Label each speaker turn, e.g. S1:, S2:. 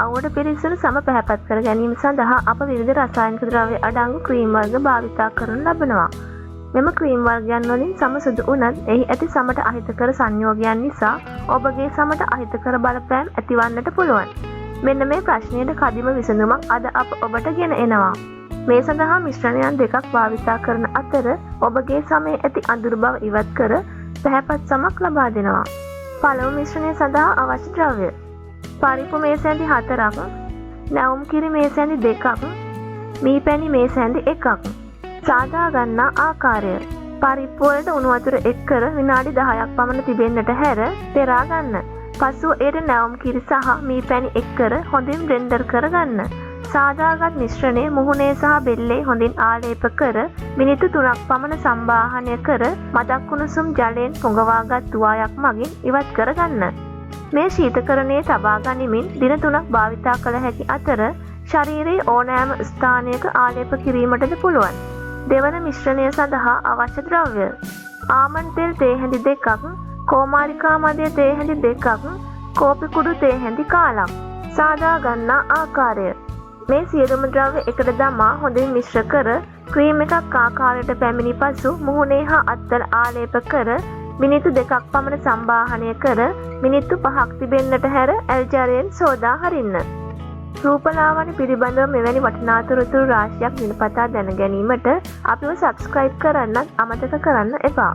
S1: අවුවට පිරිසුණු සම පැහැපත් කර ගැනීම සඳහා අප විවිධ රසායනික ද්‍රව්‍ය අඩංගු ක්‍රීම් වර්ග භාවිතා කරනු ලබනවා. මෙම ක්‍රීම් වර්ගයන් වලින් සම සුදු වුණත් එහි ඇති සමට අහිතකර සංයෝගයන් නිසා ඔබගේ සමට අහිතකර බලපෑම් ඇතිවන්නට පුළුවන්. මෙන්න මේ ප්‍රශ්නයට කදිම විසඳුමක් අද අප ඔබට ගෙන එනවා. මේ සඳහා මිශ්‍රණයන් දෙකක් භාවිතා කරන අතර ඔබගේ සමේ ඇති අඳුරු බව ඉවත් කර පැහැපත් සමක් ලබා දෙනවා. පළමු මිශ්‍රණය සඳහා අවශ්‍ය ද්‍රව්‍ය: පරිප්පු මේසැඳි 4ක්, නැවුම් කිරි මේසැඳි 2ක්, මී පැණි මේසැඳි 1ක්. සාදා ගන්නා ආකාරය: පරිප්පු වලට උණු වතුර එක් කර විනාඩි 10ක් පමණ තිබෙන්නට හැර පෙරා ගන්න. පසුව එයට නැවුම් කිරි සහ මී පැණි එක් කර හොඳින් බ්ලෙන්ඩර් කර ගන්න. සාදාගත් මිශ්‍රණය මුහුණේ සහ බෙල්ලේ හොඳින් ආලේප කර මිනිත්තු 3ක් පමණ සම්බාහනය කර මදක් කුණුසුම් ජලයෙන් පොඟවාගත් තුවායක් මගින් ඉවත් කර ගන්න. මේ ශීතකරණයේ තබා ගනිමින් දින 3ක් භාවිතා කළ හැකි අතර ශරීරයේ ඕනෑම ස්ථානයක ආලේප කිරීමටද පුළුවන්. දෙවන මිශ්‍රණය සඳහා අවශ්‍ය ද්‍රව්‍ය: ආමන්ඩ් තෙල් තේ හැඳි 2ක්, කෝමාරිකා මදය තේ හැඳි 2ක්, කෝපි කුඩු තේ හැඳි කාලක්. සාදා ගන්නා ආකාරය: මේ සියලුම ද්‍රව්‍ය එකට දමා හොඳින් මිශ්‍ර කර ක්‍රීම් එකක් ආකාරයට පැමිණි පසු මුහුණේ හා අත්වල ආලේප කර මිනිත්තු 2ක් පමණ සම්බාහනය කර මිනිත්තු 5ක් තිබෙන්නට හැර ඇල්ජරයෙන් සෝදා හරින්න. රූපලාවන්‍ය පිළිබඳව මෙවැනි වටිනා තොරතුරු රාශියක් දිනපතා දැන ගැනීමට අපිව සබ්ස්ක්‍රයිබ් කරන්නත් අමතක කරන්න එපා.